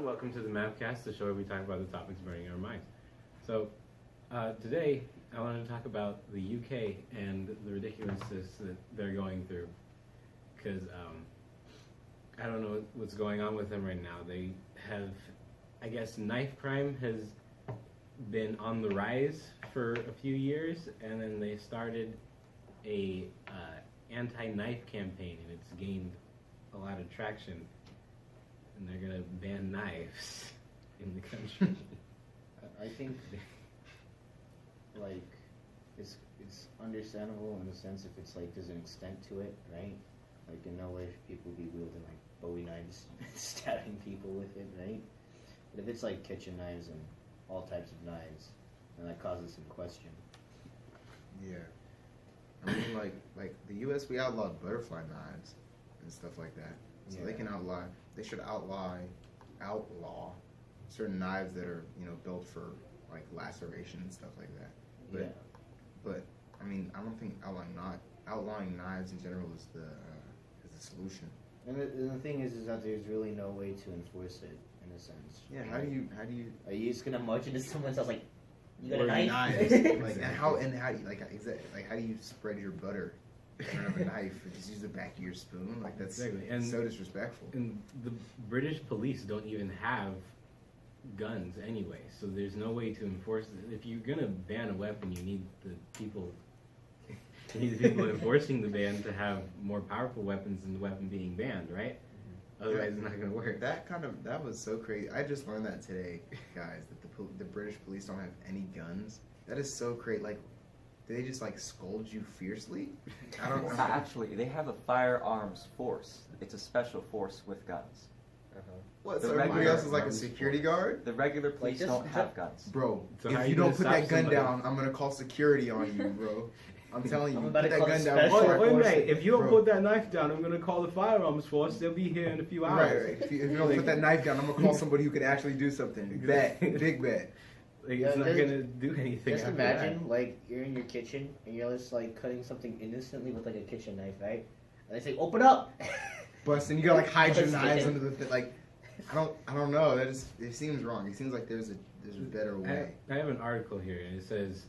welcome to the MavCast, the show where we talk about the topics burning our minds. So, today I wanted to talk about the UK and the ridiculousness that they're going through. Because I don't know what's going on with them right now. They have, I guess, knife crime has been on the rise for a few years, and then they started a anti-knife campaign, and it's gained a lot of traction. And they're gonna ban knives in the country. I think, like, it's understandable in the sense if it's like there's an extent to it, right? Like, in no way should people be wielding like Bowie knives, stabbing people with it, right? But if it's like kitchen knives and all types of knives, then that causes some question. Yeah, I mean, like the U.S. we outlawed butterfly knives and stuff like that, so they can outlaw. They should outlaw certain knives that are, built for like laceration and stuff like that. But I mean, I don't think outlawing knives in general is the solution. And the thing is that there's really no way to enforce it in a sense. Yeah. Right? How do you? Are you just gonna march into someone's house like, you got a Knives? knife? Like, how do you spread your butter? You don't have a knife, you just use the back of your spoon. Like, that's so disrespectful. And the British police don't even have guns anyway, so there's no way to enforce it. If you're gonna ban a weapon, you need the people enforcing the ban to have more powerful weapons than the weapon being banned, right? Otherwise, it's not gonna work. That was so crazy. I just learned that today, guys. That the British police don't have any guns. That is so crazy. Like, do they just like scold you fiercely? I don't know. Actually, they have a firearms force. It's a special force with guns. What? The So everybody regular else is like a security guard? The regular police don't have guns. Bro, So if you don't put that gun down, I'm gonna call security on you, bro. I'm telling you, I'm put about to that call gun the down. special Wait, forces. mate, if you don't Bro. put that knife down, I'm gonna call the firearms force. They'll be here in a few hours. Right. If you don't put that knife down, I'm gonna call somebody who can actually do something. Bet, big bet. Like, Yeah, it's not just- gonna do anything. Just after imagine, that. like, you're in your kitchen and you're just like cutting something innocently with like a kitchen knife, right? And they say, "Open up!" Busting, you gotta like hide your Busting. knives under the like. I don't know. It seems wrong. It seems like there's a better way. I have an article here, and it says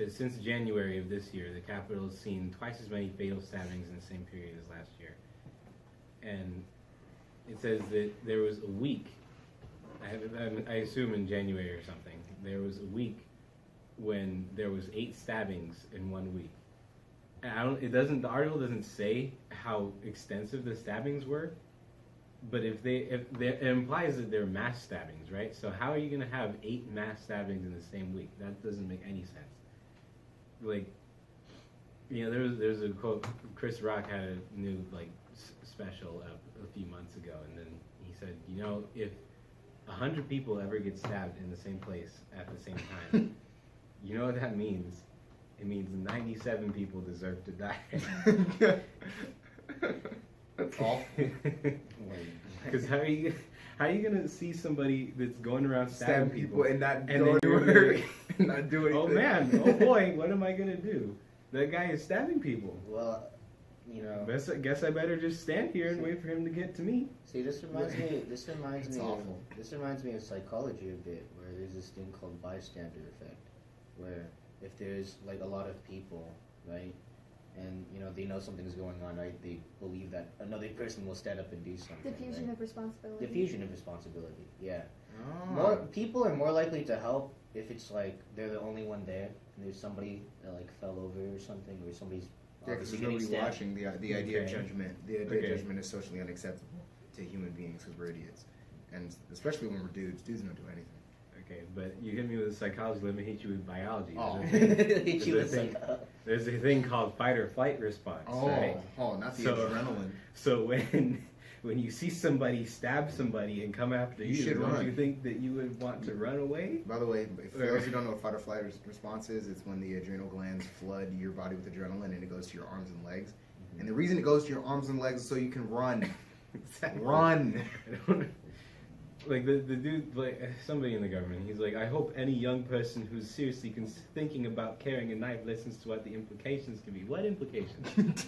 since January of this year, the capital has seen twice as many fatal stabbings in the same period as last year. And it says that there was a week, I assume in January or something, there was a week when there was 8 stabbings in 1 week. And the article doesn't say how extensive the stabbings were, but it implies that they're mass stabbings, right? So how are you going to have 8 mass stabbings in the same week? That doesn't make any sense. Like, there's a quote. Chris Rock had a new special a few months ago, and then he said, if 100 people ever get stabbed in the same place at the same time, you know what that means? It means 97 people deserve to die. That's awful. Because how are you gonna see somebody that's going around stabbing people and not and go then to you're work, not do anything? oh man, oh boy, what am I gonna do? That guy is stabbing people. Well, Guess I better just stand here and wait for him to get to me. See, this reminds It's awful. me of psychology a bit, where there's this thing called bystander effect, where if there's like a lot of people, right, and they know something's going on, right, they believe that another person will stand up and do something. Diffusion right? of responsibility. Diffusion of responsibility. Yeah. Oh. More people are more likely to help if it's like they're the only one there and there's somebody that like fell over or something, or somebody's Yeah, because obviously there's nobody stabbed. watching. The idea of Okay. judgment. The idea Okay. of judgment is socially unacceptable to human beings because we're idiots, and especially when we're dudes. Dudes don't do anything. Okay, but you hit me with psychology. Let me hit you with biology. Oh. Hit you with There's a like, There's a thing called fight or flight response, right? Not the So- adrenaline. So when you see somebody stab somebody and come after You you, should don't run. you think that you would want to run away? By the way, for those who don't know what fight or flight response is, it's when the adrenal glands flood your body with adrenaline and it goes to your arms and legs. And the reason it goes to your arms and legs is so you can run. Exactly. Run. Like the dude, like somebody in the government, he's like, I hope any young person who's seriously thinking about carrying a knife listens to what the implications can be. What implications?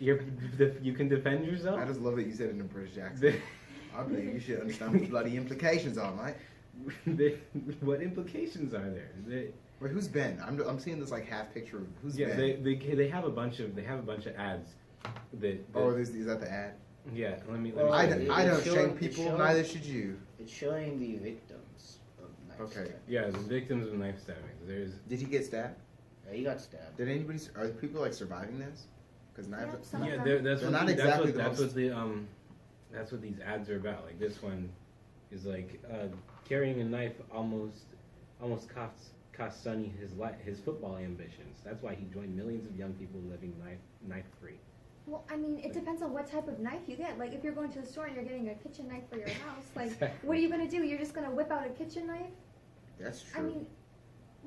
You can defend yourself? I just love that you said it in a British accent. I believe you should understand what the bloody implications are, mate. What implications are there? Wait, who's Ben? I'm seeing this like half picture of who's Yeah, Ben. they have a bunch of ads. Is that the ad? Yeah, let me. Well, I it- don't it's showing- shame people. it's showing- Neither should you. It's showing the victims of knife Okay. stabbing. Yeah, the victims of knife stabbings. There's Did he get stabbed? Yeah, he got stabbed. Did anybody? Are people like surviving this? Because knives. Yeah, some of yeah, them. that's They're what not the- exactly the that's most- what the that's what these ads are about. Like this one is like carrying a knife almost cost Sonny his football ambitions. That's why he joined millions of young people living knife free. Well, I mean, it depends on what type of knife you get. Like, if you're going to the store and you're getting a kitchen knife for your house, like, Exactly. what are you gonna do? You're just gonna whip out a kitchen knife? That's true. I mean,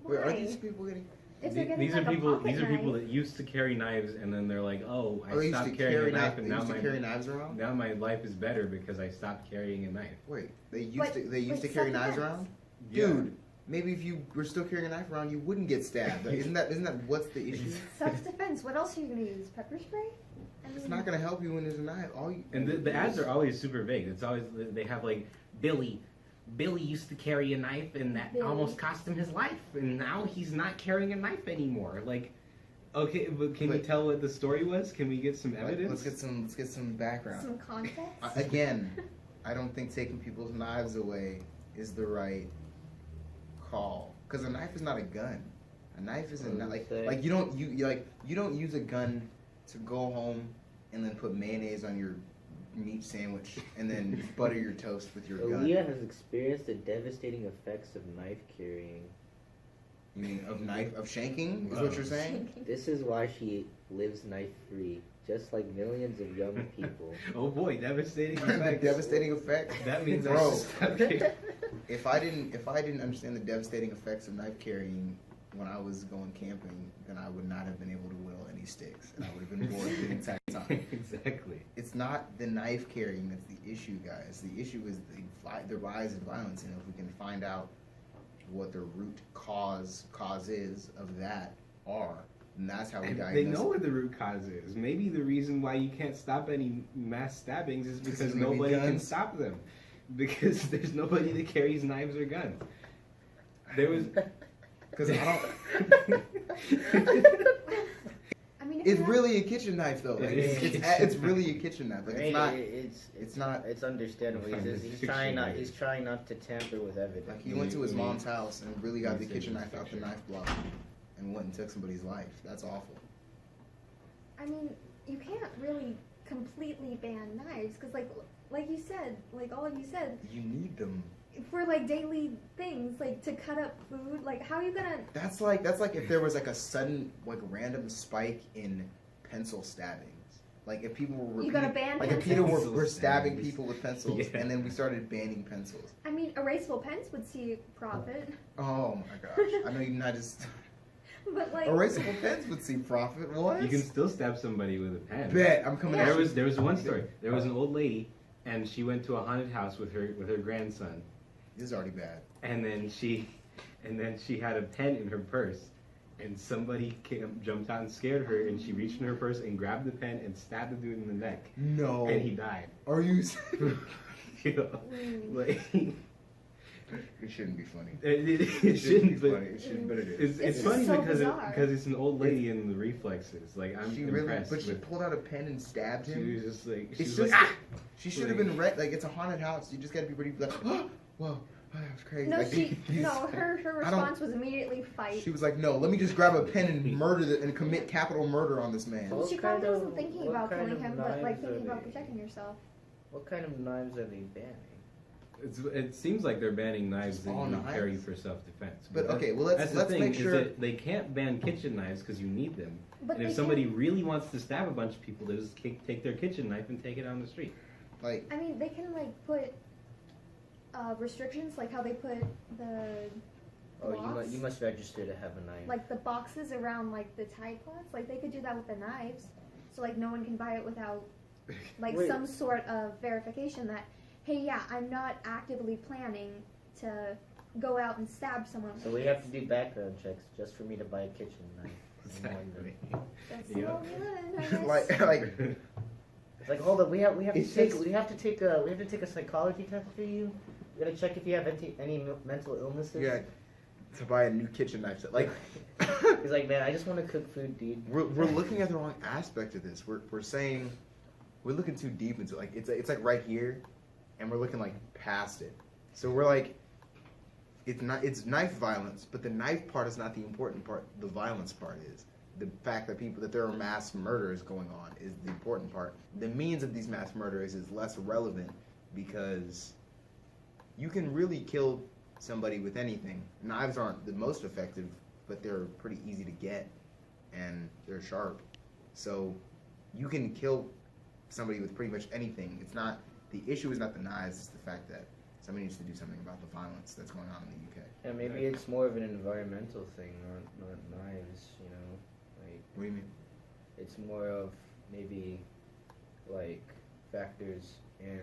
Wait, are why? these people getting? If they're getting These like are a people. pocket These are people knife- Oh, that used to carry knives, and then they're like, "Oh, I they used stopped to carrying carry a knife, and They now used to my carry knives around. now my life is better because I stopped carrying a knife." Wait, they used But- to but carry knives self-defense. around. Yeah. Dude, maybe if you were still carrying a knife around, you wouldn't get stabbed. Isn't that what's the issue? Self-defense. What else are you gonna use? Pepper spray? I mean, It's not gonna help you when there's a knife. All you And the ads are always super vague. It's always they have like Billy used to carry a knife, and that Billy. almost cost him his life, and now he's not carrying a knife anymore. Like, okay, but can you Wait. tell what the story was? Can we get some evidence? Let's get some background. some context. Again, I don't think taking people's knives away is the right call, because a knife is not a gun. A knife isn't What like do you say? like you don't use a gun to go home and then put mayonnaise on your meat sandwich and then butter your toast with your gun. Aaliyah has experienced the devastating effects of knife carrying. You mean of shanking is what you're saying? This is why she lives knife free, just like millions of young people. Oh boy, devastating effects. Devastating effects. That means I Bro. should stop carrying. If I didn't understand the devastating effects of knife carrying when I was going camping, then I would not have been able to whittle any sticks, and I would have been bored the entire time. Exactly. It's not the knife carrying that's the issue, guys. The issue is the rise in violence, and if we can find out what the root cause is of that are, and that's how we And diagnose. they know what the root cause is. Maybe the reason why you can't stop any mass stabbings is because there's gonna be nobody can guns. stop them. Because there's nobody that carries knives or guns. There was. Because I don't. I mean, if It's you have- really a kitchen knife, though. Like, It is. it's really a kitchen knife. Like, Right, it's not. It's not- It's understandable. He's trying not. He's trying not to tamper with evidence. Like he went to his mom's house and really got the Let me see kitchen this knife out the picture. knife block and went and took somebody's life. That's awful. I mean, you can't really completely ban knives because, like you said, like all of you said, You need them. for like daily things, like to cut up food. Like, how are you gonna? That's like if there was like a sudden like random spike in pencil stabbings. Like if people were You gotta ban like if people pencils? were stabbing Pencils. people with pencils, Yeah. and then we started banning pencils. I mean, erasable pens would see profit, Oh my gosh! I know you're not just but like, erasable pens would see profit. What? You can still stab somebody with a pen. bet I'm coming. Yeah. at There was one story. There was an old lady, and she went to a haunted house with her grandson, This is already bad. and then she had a pen in her purse, and somebody jumped out and scared her, and she reached in her purse and grabbed the pen and stabbed the dude in the neck, No. and he died. Are you? You know, like, It shouldn't be funny. it shouldn't, be but funny. It shouldn't, but it is. it's It's funny so because bizarre. it's an old lady and the reflexes. Like I'm She really, impressed but she with. pulled out a pen and stabbed She him. was just like she It's was just like, ah! she should have been like it's a haunted house. You just gotta be ready to be like, oh, whoa, that was crazy. no, Like, her I don't- response was immediately fight. She was like, no, let me just grab a pen and and commit capital murder on this man. What She kind probably of- wasn't thinking what about kind killing of him, but like knives are thinking about they? protecting yourself. What kind of knives are they banning? It seems like they're banning knives Just that all you knives? carry for self-defense. But that- okay, well that's let's the thing, make is sure. that they can't ban kitchen knives because you need them. But And if they somebody can, really wants to stab a bunch of people, they just take their kitchen knife and take it on the street. Like, I mean, they can like put restrictions, like how they put the Oh, blocks, you must register to have a knife. like the boxes around like the Tide Pods. Like they could do that with the knives, so like no one can buy it without like Wait. some sort of verification that, hey, yeah, I'm not actively planning to go out and stab someone. So we have to do background checks just for me to buy a kitchen knife. Exactly. That's Yeah. no good, I guess. like It's like, hold up, we have to It's take just- we have to take a psychology test for you. We gotta check if you have any mental illnesses. yeah, to buy a new kitchen knife set. Like He's like, man, I just want to cook food, dude. we're looking at the wrong aspect of this. We're saying we're looking too deep into it. Like it's like right here, and we're looking like past it. So we're like, it's knife violence, but the knife part is not the important part. The violence part is the fact that there are mass murders going on is the important part. The means of these mass murders is less relevant because you can really kill somebody with anything. Knives aren't the most effective, but they're pretty easy to get and they're sharp. So you can kill somebody with pretty much anything. It's not the issue is not the knives, it's the fact that somebody needs to do something about the violence that's going on in the UK. Yeah, maybe it's more of an environmental thing, not knives. You know, like What do you mean? it's more of maybe like factors in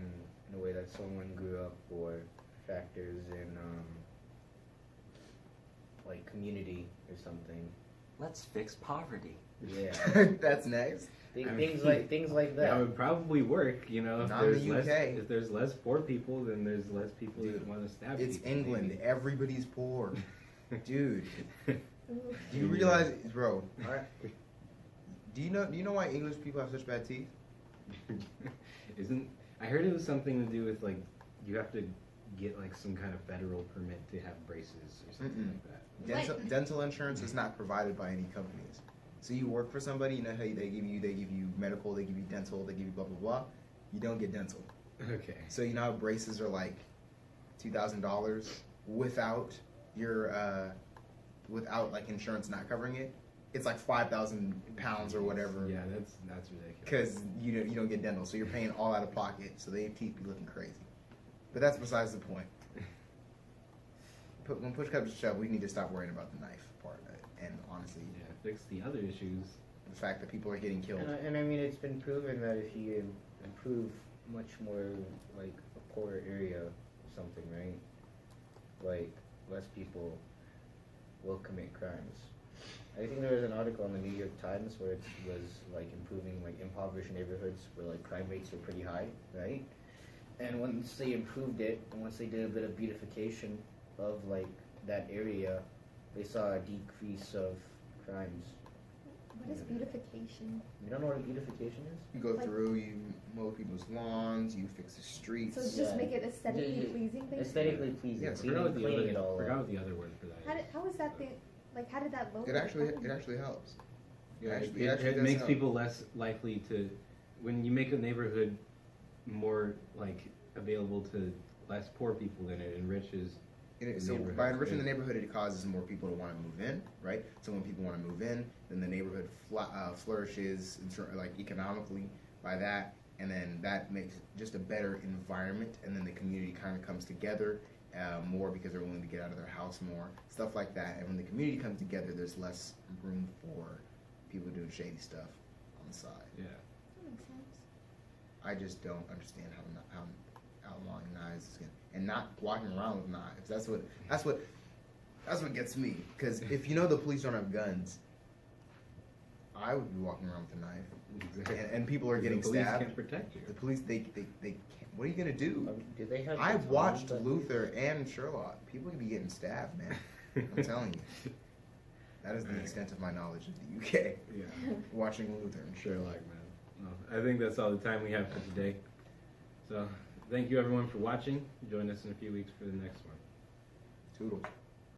the way that someone grew up, or factors in like community or something. Let's fix poverty. Yeah, That's next. things like That that. would probably work, you know. If Not in there's the less, UK. if there's less poor people, then there's less people that Dude, want to stab It's people. England. maybe. Everybody's poor. Dude, Ooh. do you realize, bro? Alright. Do you know why English people have such bad teeth? Isn't I heard it was something to do with like you have to get like some kind of federal permit to have braces or something Mm-mm. like that. Dental insurance is not provided by any companies. So you work for somebody, you know how they give you medical, they give you dental, they give you blah blah blah. You don't get dental. Okay. So you know how braces are like $2,000 without your without like insurance not covering it. It's like 5,000 pounds or whatever. Yeah, that's ridiculous. Because you don't get dental, so you're paying all out of pocket. So they teeth be looking crazy. But that's besides the point. When push comes to shove, we need to stop worrying about the knife part of it. And honestly, Yeah, fix the other issues. the fact that people are getting killed. And I mean, it's been proven that if you improve much more like a poorer area or something, right? Like less people will commit crimes. I think there was an article in the New York Times where it was like improving like impoverished neighborhoods where like crime rates are pretty high, right? And once they improved it, and once they did a bit of beautification of like that area, they saw a decrease of crimes. What is beautification? You don't know what beautification is? You go Like- through, you mow people's lawns, you fix the streets. So just Yeah. make it aesthetically Yeah. pleasing, basically? Aesthetically pleasing. Yeah, I so you forgot didn't what the clean it other all forgot up. what the other word for that is. How is that the, like, how did that look? It actually helps. Yeah, Actually- it, actually it does makes help. people less likely to, when you make a neighborhood more like available to less poor people, then it enriches. So neighborhood, by enriching yeah. the neighborhood, it causes more people to want to move in, right? So when people want to move in, then the neighborhood flourishes, like economically by that, and then that makes just a better environment, and then the community kind of comes together more because they're willing to get out of their house more, stuff like that. And when the community comes together, there's less room for people doing shady stuff on the side. Yeah. That makes sense. I just don't understand how outlawing knives is gonna, and not walking around with knives. That's what gets me. Because if you know the police don't have guns, I would be walking around with a knife, Exactly. and people are getting the police stabbed. can't protect you. The police they can't. What are you gonna do? Do they have? I batons watched that- Luther and Sherlock. People could be getting stabbed, man. I'm telling you. That is the extent of my knowledge of the UK. Yeah. Watching Luther and Sherlock, man. Well, I think that's all the time we have for today. So, thank you everyone for watching. Join us in a few weeks for the next one. Toodles.